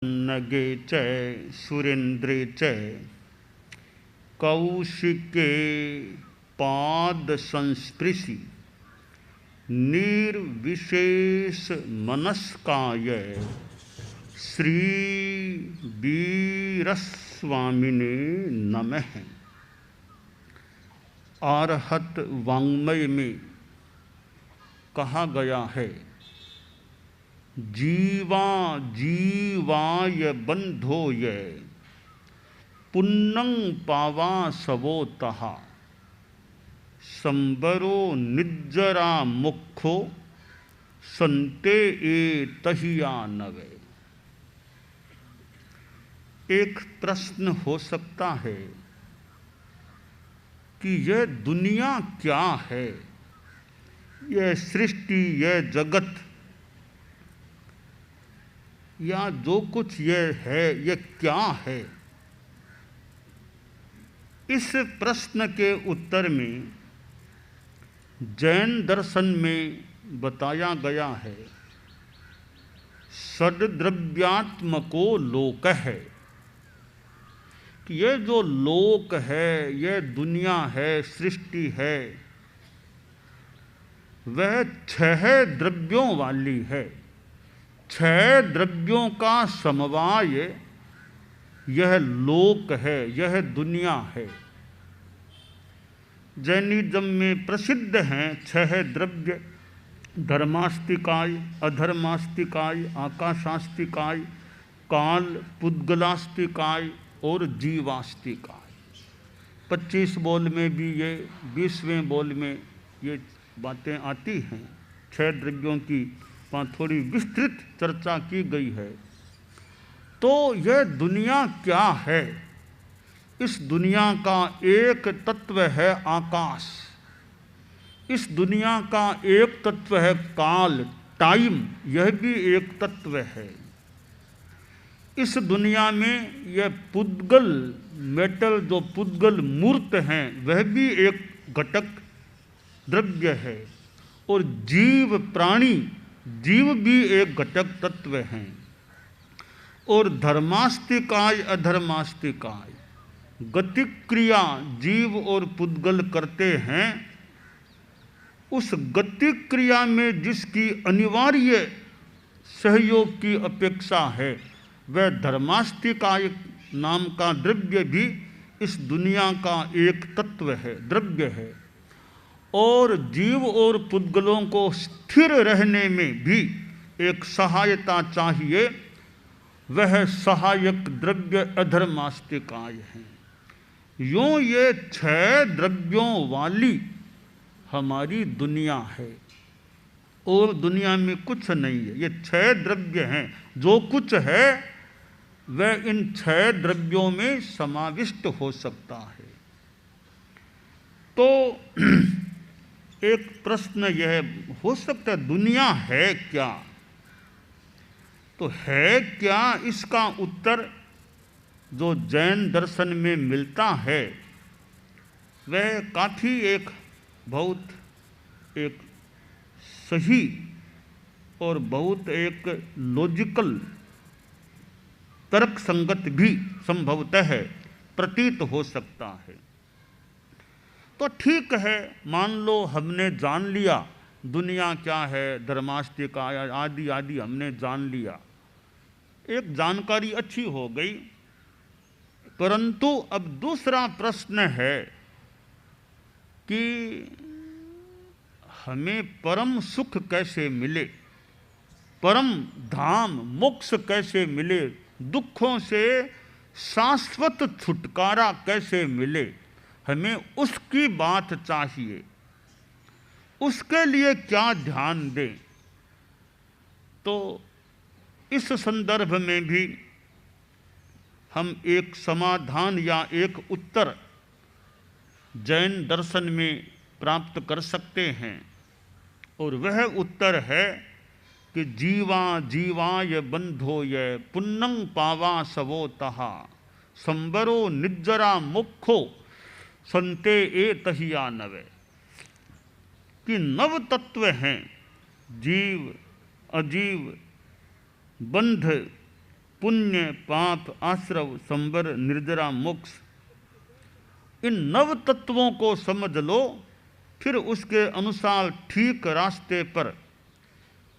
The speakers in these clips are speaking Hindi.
नगे च सुरेन्द्रे च कौशिके पाद संस्पृशि निर्विशेष मनस्काय श्री वीरस्वामिने नमः। आरहत वाङ्मय में कहा गया है, जीवा जीवाय बंधोय पुन्नं पावा सवोतः संबरो निज्जरा मुखो संते ए तहिया नवे। एक प्रश्न हो सकता है कि यह दुनिया क्या है, यह सृष्टि, यह जगत, या जो कुछ यह है, यह क्या है। इस प्रश्न के उत्तर में जैन दर्शन में बताया गया है, सद्द्रव्यात्मको लोक है कि यह जो लोक है, यह दुनिया है, सृष्टि है, वह 6 द्रव्यों वाली है। 6 द्रव्यों का समवाय यह लोक है, यह दुनिया है। जैनिज्म में प्रसिद्ध हैं 6 द्रव्य, धर्मास्तिकाय, अधर्मास्तिकाय, आकाशास्तिकाय, काल पुद्गलास्तिकाय और जीवास्तिकाय। 25 बोल में भी ये, 20वें बोल में ये बातें आती हैं। 6 द्रव्यों की वहाँ थोड़ी विस्तृत चर्चा की गई है। तो यह दुनिया क्या है? इस दुनिया का एक तत्व है आकाश, इस दुनिया का एक तत्व है काल, टाइम, यह भी एक तत्व है। इस दुनिया में यह पुद्गल मेटल, जो पुद्गल मूर्त हैं, वह भी एक घटक द्रव्य है। और जीव प्राणी, जीव भी एक घटक तत्व हैं। और धर्मास्तिकाय अधर्मास्तिकाय, गतिक्रिया जीव और पुद्गल करते हैं, उस गतिक्रिया में जिसकी अनिवार्य सहयोग की अपेक्षा है, वह धर्मास्तिकाय नाम का द्रव्य भी इस दुनिया का एक तत्व है, द्रव्य है। और जीव और पुद्गलों को स्थिर रहने में भी एक सहायता चाहिए, वह सहायक द्रव्य अधर्मास्तिकाय हैं। यूँ ये 6 द्रव्यों वाली हमारी दुनिया है और दुनिया में कुछ नहीं है। ये 6 द्रव्य हैं, जो कुछ है वह इन 6 द्रव्यों में समाविष्ट हो सकता है। तो एक प्रश्न यह हो सकता है, दुनिया है क्या? तो है क्या, इसका उत्तर जो जैन दर्शन में मिलता है वह काफ़ी एक बहुत एक सही और बहुत एक लॉजिकल, तर्क संगत भी संभवतः प्रतीत हो सकता है। तो ठीक है, मान लो हमने जान लिया दुनिया क्या है, धर्मास्तिकाय आदि आदि हमने जान लिया, एक जानकारी अच्छी हो गई। परंतु अब दूसरा प्रश्न है कि हमें परम सुख कैसे मिले, परम धाम मोक्ष कैसे मिले, दुखों से शाश्वत छुटकारा कैसे मिले, हमें उसकी बात चाहिए। उसके लिए क्या ध्यान दें? तो इस संदर्भ में भी हम एक समाधान या एक उत्तर जैन दर्शन में प्राप्त कर सकते हैं। और वह उत्तर है कि जीवा जीवाय बंधोय पुन्नं पावा सवोतः संबरो निज्जरा मुखो संते ए तहिया नवे। कि नव तत्व हैं, जीव, अजीव, बंध पुण्य, पाप, आश्रव, संबर, निर्जरा, मोक्ष, इन 9 तत्वों को समझ लो, फिर उसके अनुसार ठीक रास्ते पर,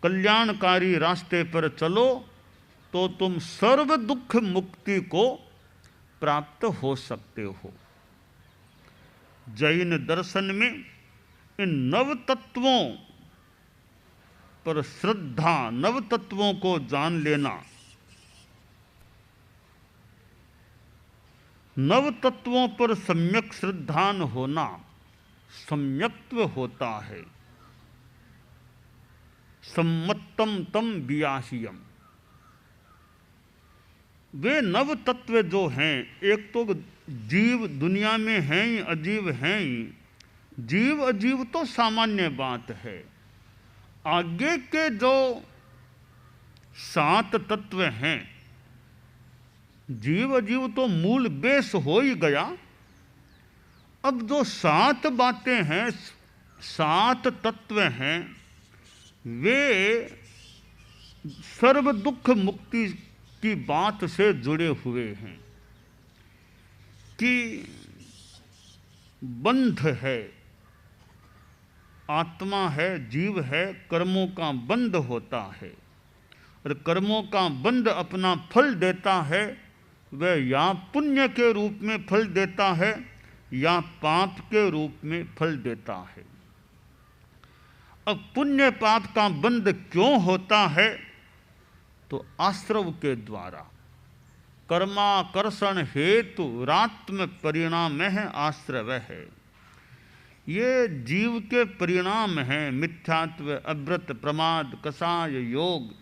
कल्याणकारी रास्ते पर चलो, तो तुम सर्व दुख मुक्ति को प्राप्त हो सकते हो। जैन दर्शन में इन 9 तत्वों पर श्रद्धा, 9 तत्वों को जान लेना, 9 तत्वों पर सम्यक श्रद्धान होना सम्यक्त्व होता है। सम्मत्तम तम वियाहियम। वे 9 तत्व जो हैं, एक तो जीव दुनिया में हैं ही, अजीव हैं ही। जीव अजीव तो सामान्य बात है। आगे के जो 7 तत्व हैं, जीव अजीव तो मूल बेस हो ही गया। अब जो 7 बातें हैं, 7 तत्व हैं, वे सर्व दुख मुक्ति की बात से जुड़े हुए हैं कि बंध है, आत्मा है, जीव है, कर्मों का बंध होता है, और कर्मों का बंध अपना फल देता है। वह या पुण्य के रूप में फल देता है या पाप के रूप में फल देता है। अब पुण्य पाप का बंध क्यों होता है? तो आश्रव के द्वारा। कर्माकर्षण हेतु रात्म परिणाम है, आश्रव है। ये जीव के परिणाम हैं, मिथ्यात्व, अव्रत, प्रमाद, कषाय, योग।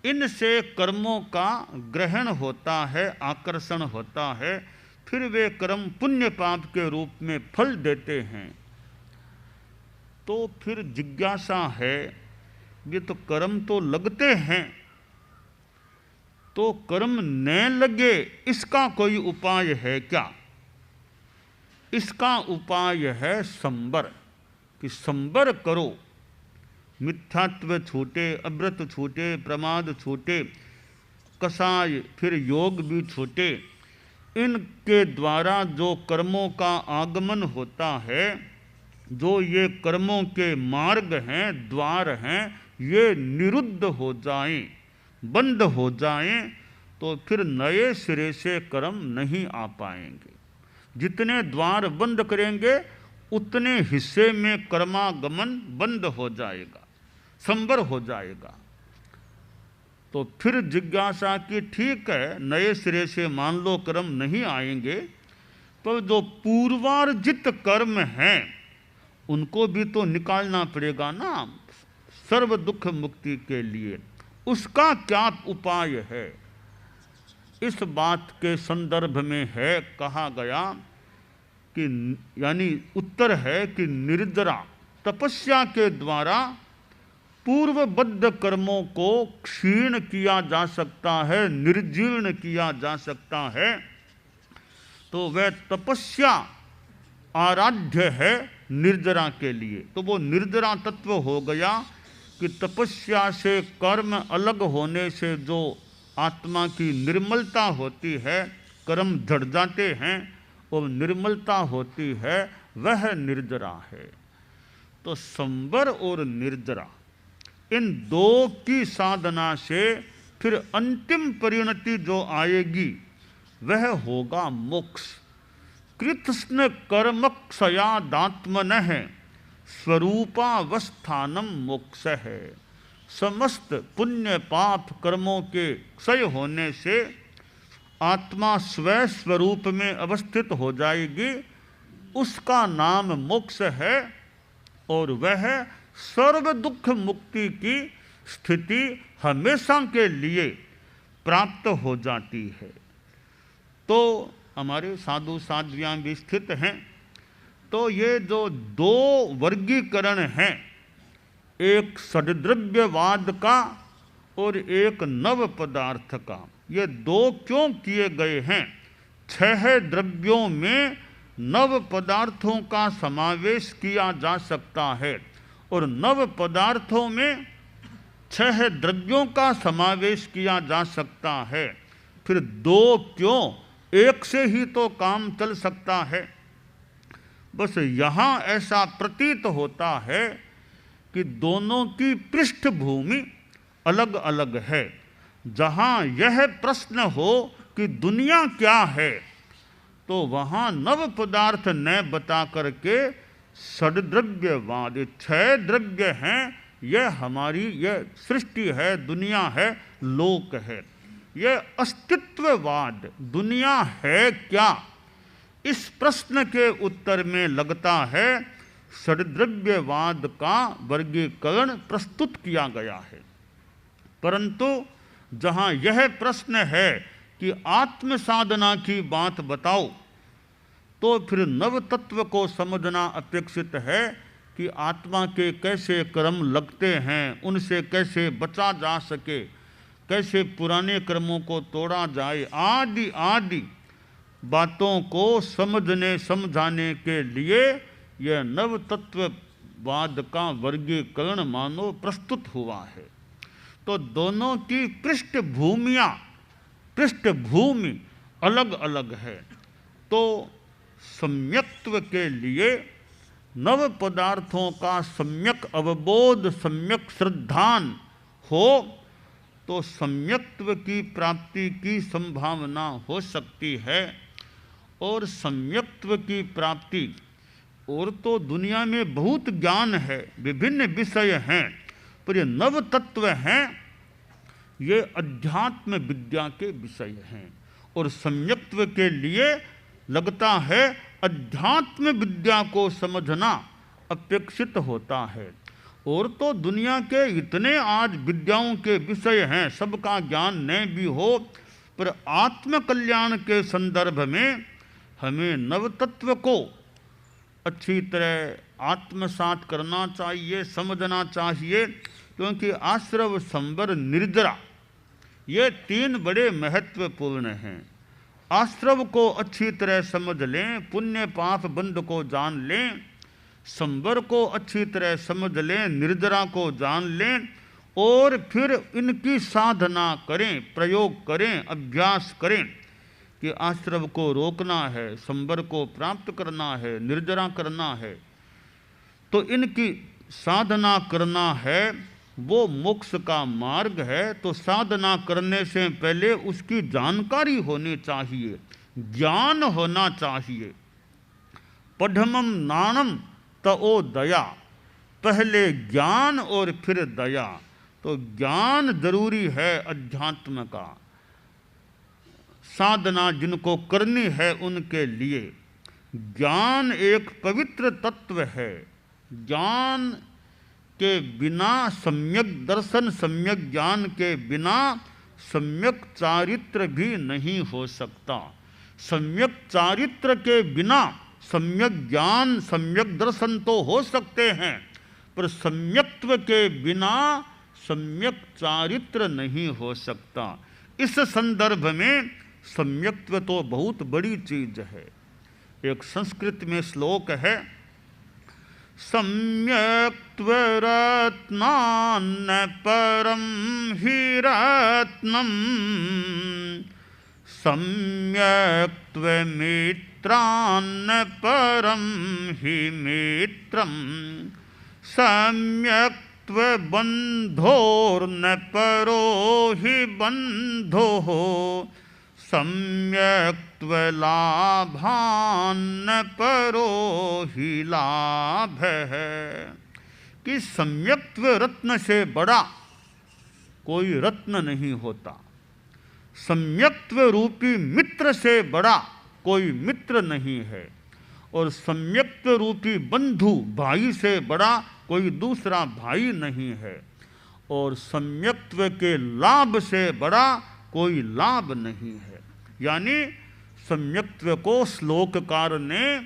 इनसे कर्मों का ग्रहण होता है, आकर्षण होता है, फिर वे कर्म पुण्य पाप के रूप में फल देते हैं। तो फिर जिज्ञासा है, ये तो कर्म तो लगते हैं, तो कर्म न लगे इसका कोई उपाय है क्या? इसका उपाय है संबर, कि संबर करो, मिथ्यात्व छूटे, अव्रत छूटे, प्रमाद छूटे, कषाय फिर योग भी छूटे। इनके द्वारा जो कर्मों का आगमन होता है, जो ये कर्मों के मार्ग हैं, द्वार हैं, ये निरुद्ध हो जाएं, बंद हो जाएं, तो फिर नए सिरे से कर्म नहीं आ पाएंगे। जितने द्वार बंद करेंगे उतने हिस्से में कर्मागमन बंद हो जाएगा, संबर हो जाएगा। तो फिर जिज्ञासा की, ठीक है, नए सिरे से मान लो कर्म नहीं आएंगे, पर जो पूर्वार्जित कर्म हैं उनको भी तो निकालना पड़ेगा ना सर्व दुख मुक्ति के लिए। उसका क्या उपाय है? इस बात के संदर्भ में है कहा गया कि, यानी उत्तर है कि निर्जरा तपस्या के द्वारा पूर्वबद्ध कर्मों को क्षीण किया जा सकता है, निर्जीर्ण किया जा सकता है। तो वह तपस्या आराध्य है निर्जरा के लिए। तो वो निर्जरा तत्व हो गया कि तपस्या से कर्म अलग होने से जो आत्मा की निर्मलता होती है, कर्म झड़ जाते हैं और निर्मलता होती है, वह निर्जरा है। तो संबर और निर्जरा, इन 2 की साधना से फिर अंतिम परिणति जो आएगी वह होगा मोक्ष। कृत्स्न कर्मक्षयादात्मनः स्वरूपावस्थानम मोक्ष है। समस्त पुण्य पाप कर्मों के क्षय होने से आत्मा स्व स्वरूप में अवस्थित हो जाएगी, उसका नाम मोक्ष है, और वह सर्व दुख मुक्ति की स्थिति हमेशा के लिए प्राप्त हो जाती है। तो हमारे साधु साध्वियाँ भी स्थित हैं। तो ये जो 2 वर्गीकरण हैं, एक सद्द्रव्यवाद का और एक नव पदार्थ का, ये 2 क्यों किए गए हैं? 6 द्रव्यों में नव पदार्थों का समावेश किया जा सकता है, और नव पदार्थों में 6 द्रव्यों का समावेश किया जा सकता है। फिर दो क्यों, एक से ही तो काम चल सकता है। बस यहाँ ऐसा प्रतीत होता है कि दोनों की पृष्ठभूमि अलग अलग है। जहाँ यह प्रश्न हो कि दुनिया क्या है, तो वहाँ नव पदार्थ न बता करके षड्द्रव्यवाद, छह द्रव्य हैं, यह हमारी यह सृष्टि है, दुनिया है, लोक है, यह अस्तित्ववाद, दुनिया है क्या, इस प्रश्न के उत्तर में लगता है षड्द्रव्यवाद का वर्गीकरण प्रस्तुत किया गया है। परंतु जहाँ यह प्रश्न है कि आत्म साधना की बात बताओ, तो फिर नव तत्व को समझना अपेक्षित है कि आत्मा के कैसे कर्म लगते हैं, उनसे कैसे बचा जा सके, कैसे पुराने कर्मों को तोड़ा जाए, आदि आदि बातों को समझने समझाने के लिए यह नव तत्ववाद का वर्गीकरण मानो प्रस्तुत हुआ है। तो दोनों की पृष्ठभूमि अलग अलग है। तो सम्यक्त्व के लिए नव पदार्थों का सम्यक अवबोध, सम्यक श्रद्धान हो तो सम्यक्त्व की प्राप्ति की संभावना हो सकती है। और सम्यक्त्व की प्राप्ति, और तो दुनिया में बहुत ज्ञान है, विभिन्न विषय हैं, पर ये नव तत्व हैं, ये अध्यात्म विद्या के विषय हैं। और सम्यक्त्व के लिए लगता है अध्यात्म विद्या को समझना अपेक्षित होता है। और तो दुनिया के इतने आज विद्याओं के विषय हैं, सबका ज्ञान न भी हो, पर आत्म कल्याण के संदर्भ में हमें नव तत्व को अच्छी तरह आत्मसात करना चाहिए, समझना चाहिए, क्योंकि आश्रव, संवर, निर्जरा ये तीन बड़े महत्वपूर्ण हैं। आश्रव को अच्छी तरह समझ लें, पुण्य पाप बंध को जान लें, संवर को अच्छी तरह समझ लें, निर्जरा को जान लें, और फिर इनकी साधना करें, प्रयोग करें, अभ्यास करें कि आश्रव को रोकना है, संवर को प्राप्त करना है, निर्जरा करना है। तो इनकी साधना करना है, वो मोक्ष का मार्ग है। तो साधना करने से पहले उसकी जानकारी होनी चाहिए, ज्ञान होना चाहिए। पढ़मम नानम तओ दया, पहले ज्ञान और फिर दया। तो ज्ञान जरूरी है अध्यात्म का, साधना जिनको करनी है उनके लिए। ज्ञान एक पवित्र तत्व है। ज्ञान के बिना सम्यक दर्शन, सम्यक ज्ञान के बिना सम्यक चारित्र भी नहीं हो सकता। सम्यक चारित्र के बिना सम्यक ज्ञान, सम्यक दर्शन तो हो सकते हैं, पर सम्यक्त्व के बिना सम्यक चारित्र नहीं हो सकता। इस संदर्भ में सम्यक्त्व तो बहुत बड़ी चीज है। एक संस्कृत में श्लोक है, सम्यक्त्व रत्नान्न परम हि रत्नम, सम्यक्त्व मित्रान्न परम हि मित्रम, सम्यक्त्व बंधोर्न परो हि बंधोः, सम्यक्त्व लाभान्न परो हि लाभ है। कि सम्यक्त्व रत्न से बड़ा कोई रत्न नहीं होता, सम्यक्त्व रूपी मित्र से बड़ा कोई मित्र नहीं है, और सम्यक्त्व रूपी बंधु, भाई से बड़ा कोई दूसरा भाई नहीं है, और सम्यक्त्व के लाभ से बड़ा कोई लाभ नहीं है। यानी सम्यक्त्व को श्लोककार ने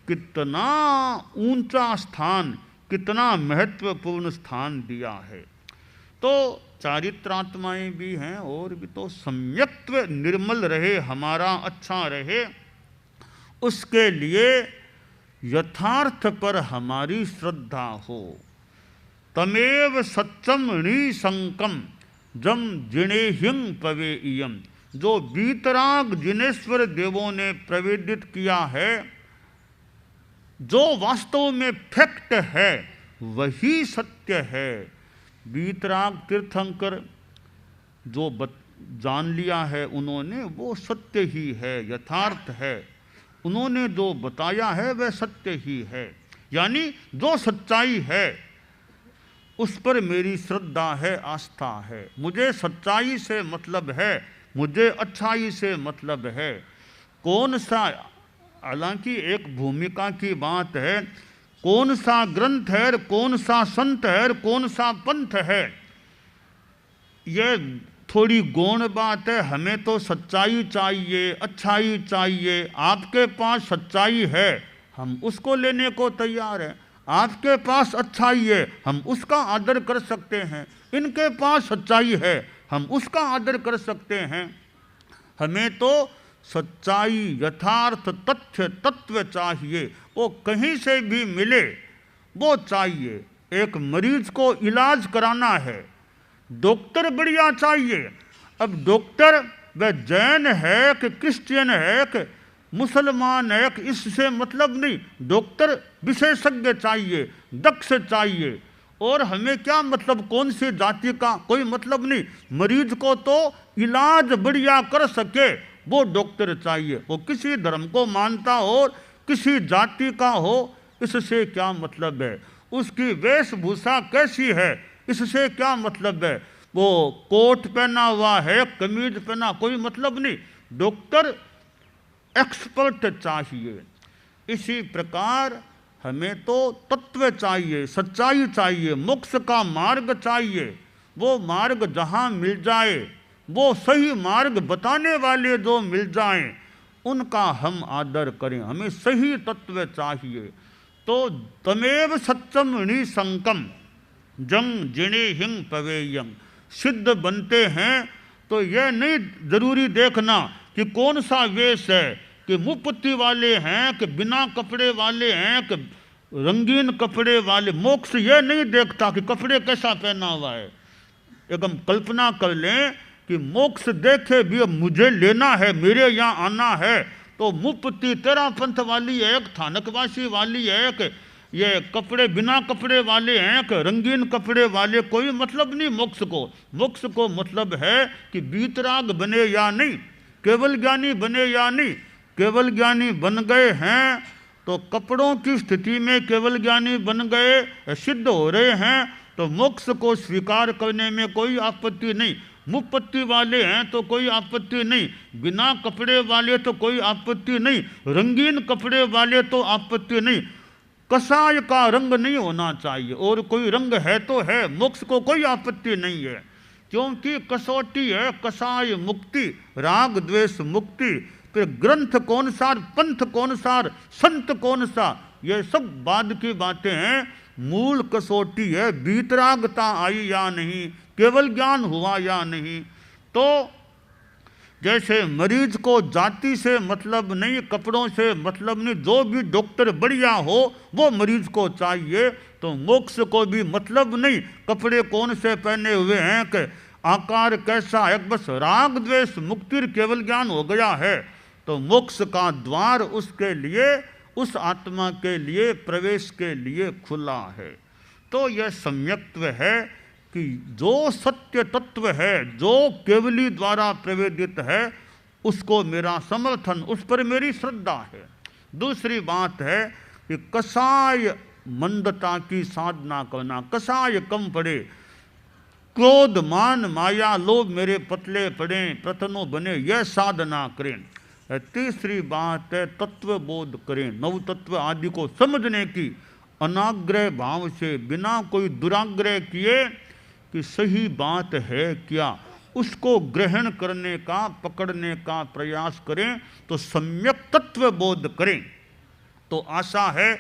कितना ऊंचा स्थान, कितना महत्वपूर्ण स्थान दिया है। तो चारित्रात्माएं भी हैं और भी, तो सम्यक्त्व निर्मल रहे, हमारा अच्छा रहे, उसके लिए यथार्थ पर हमारी श्रद्धा हो। तमेव सत्यम निशंकम जम जिणेह्यं पवेयम, जो वीतराग जिनेश्वर देवों ने प्रवेदित किया है, जो वास्तव में फैक्ट है वही सत्य है। वीतराग तीर्थंकर जो जान लिया है उन्होंने, वो सत्य ही है, यथार्थ है। उन्होंने जो बताया है वह सत्य ही है, यानी जो सच्चाई है उस पर मेरी श्रद्धा है, आस्था है। मुझे सच्चाई से मतलब है, मुझे अच्छाई से मतलब है। कौन सा, हालांकि एक भूमिका की बात है, कौन सा ग्रंथ है, कौन सा संत है, कौन सा पंथ है, यह थोड़ी गौण बात है। हमें तो सच्चाई चाहिए, अच्छाई चाहिए। आपके पास सच्चाई है, हम उसको लेने को तैयार हैं। आपके पास अच्छाई है, हम उसका आदर कर सकते हैं। इनके पास सच्चाई है, हम उसका आदर कर सकते हैं। हमें तो सच्चाई, यथार्थ, तथ्य, तत्व चाहिए। वो कहीं से भी मिले वो चाहिए। एक मरीज को इलाज कराना है, डॉक्टर बढ़िया चाहिए। अब डॉक्टर वह जैन है कि क्रिश्चियन है कि मुसलमान है कि इससे मतलब नहीं, डॉक्टर विशेषज्ञ चाहिए, दक्ष चाहिए। और हमें क्या मतलब कौन सी जाति का, कोई मतलब नहीं। मरीज को तो इलाज बढ़िया कर सके वो डॉक्टर चाहिए। वो किसी धर्म को मानता हो, किसी जाति का हो, इससे क्या मतलब है। उसकी वेशभूषा कैसी है, इससे क्या मतलब है। वो कोट पहना हुआ है, कमीज पहना, कोई मतलब नहीं। डॉक्टर एक्सपर्ट चाहिए। इसी प्रकार हमें तो तत्व चाहिए, सच्चाई चाहिए, मोक्ष का मार्ग चाहिए। वो मार्ग जहाँ मिल जाए, वो सही मार्ग बताने वाले जो मिल जाएं, उनका हम आदर करें। हमें सही तत्व चाहिए। तो तमेव सत्यम निसंकम जंग जिणे हिंग पवेयम। सिद्ध बनते हैं तो यह नहीं जरूरी देखना कि कौन सा वेश है, कि मुफ्ती वाले हैं कि बिना कपड़े वाले हैं कि रंगीन कपड़े वाले। मोक्ष यह नहीं देखता कि कपड़े कैसा पहना हुआ है। एक हम कल्पना कर लें कि मोक्ष देखे भी, अब मुझे लेना है, मेरे यहाँ आना है, तो मुफ्ती तेरा पंथ वाली है, एक थानकवासी वाली है, कि ये कपड़े बिना कपड़े वाले हैं कि रंगीन कपड़े वाले, कोई मतलब नहीं मोक्ष को। मोक्ष को मतलब है कि वीतराग बने या नहीं, केवल ज्ञानी बने या नहीं। केवल ज्ञानी बन गए हैं तो कपड़ों की स्थिति में केवल ज्ञानी बन गए, सिद्ध हो रहे हैं, तो मोक्ष को स्वीकार करने में कोई आपत्ति नहीं। मुफ्ती वाले हैं तो कोई आपत्ति नहीं, बिना कपड़े वाले तो कोई आपत्ति नहीं, रंगीन कपड़े वाले तो आपत्ति नहीं। कसाय का रंग नहीं होना चाहिए, और कोई रंग है तो है, मोक्ष को कोई आपत्ति नहीं है। क्योंकि कसौटी है कसाय मुक्ति, राग द्वेष मुक्ति। फिर ग्रंथ कौन सा, पंथ कौन सा, संत कौन सा, ये सब बाद की बातें हैं। मूल कसौटी है वीतरागता आई या नहीं, केवल ज्ञान हुआ या नहीं। तो जैसे मरीज को जाति से मतलब नहीं, कपड़ों से मतलब नहीं, जो भी डॉक्टर बढ़िया हो वो मरीज को चाहिए। तो मोक्ष को भी मतलब नहीं कपड़े कौन से पहने हुए हैं, कि आकार कैसा है, बस राग द्वेष मुक्ति केवल ज्ञान हो गया है। तो मोक्ष का द्वार उसके लिए, उस आत्मा के लिए, प्रवेश के लिए खुला है। तो यह सम्यक्त्व है कि जो सत्य तत्व है, जो केवली द्वारा प्रवेदित है, उसको मेरा समर्थन, उस पर मेरी श्रद्धा है। दूसरी बात है कि कसाय मंदता की साधना करना, कसाय कम पड़े, क्रोध मान माया लोभ मेरे पतले पड़े, प्रतनो बने, यह साधना करें। तीसरी बात है तत्व बोध करें, नव तत्व आदि को समझने की, अनाग्रह भाव से, बिना कोई दुराग्रह किए कि सही बात है क्या, उसको ग्रहण करने का, पकड़ने का प्रयास करें। तो सम्यक तत्व बोध करें। तो आशा है,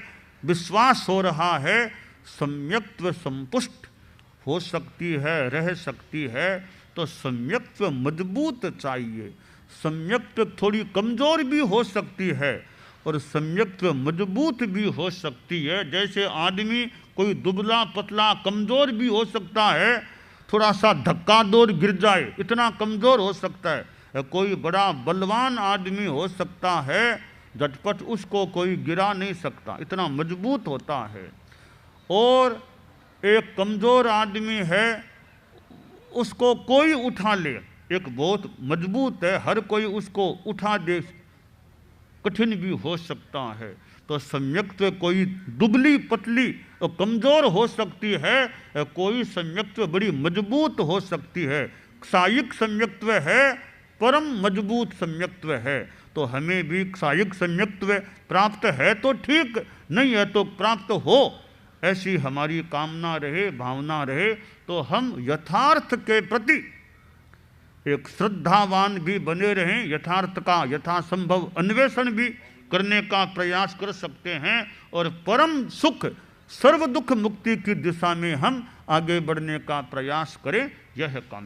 विश्वास हो रहा है, सम्यक्त्व संपुष्ट हो सकती है, रह सकती है। तो सम्यक्त्व मजबूत चाहिए। सम्यक्त्व थोड़ी कमजोर भी हो सकती है और सम्यक्त्व मजबूत भी हो सकती है। जैसे आदमी कोई दुबला पतला कमजोर भी हो सकता है, थोड़ा सा धक्का दौड़ गिर जाए, इतना कमजोर हो सकता है। कोई बड़ा बलवान आदमी हो सकता है, झटपट उसको कोई गिरा नहीं सकता, इतना मजबूत होता है। और एक कमज़ोर आदमी है, उसको कोई उठा ले, एक बहुत मजबूत है, हर कोई उसको उठा दे, कठिन भी हो सकता है। तो सम्यक्त्व कोई दुबली पतली और कमज़ोर हो सकती है, कोई सम्यक्त्व बड़ी मजबूत हो सकती है। क्षायिक सम्यक्त्व है, परम मजबूत सम्यक्त्व है। तो हमें भी क्षायिक सम्यक्त्व प्राप्त है तो ठीक, नहीं है तो प्राप्त हो, ऐसी हमारी कामना रहे, भावना रहे, तो हम यथार्थ के प्रति एक श्रद्धावान भी बने रहें, यथार्थ का यथासंभव अन्वेषण भी करने का प्रयास कर सकते हैं, और परम सुख सर्व दुख मुक्ति की दिशा में हम आगे बढ़ने का प्रयास करें, यह कामना।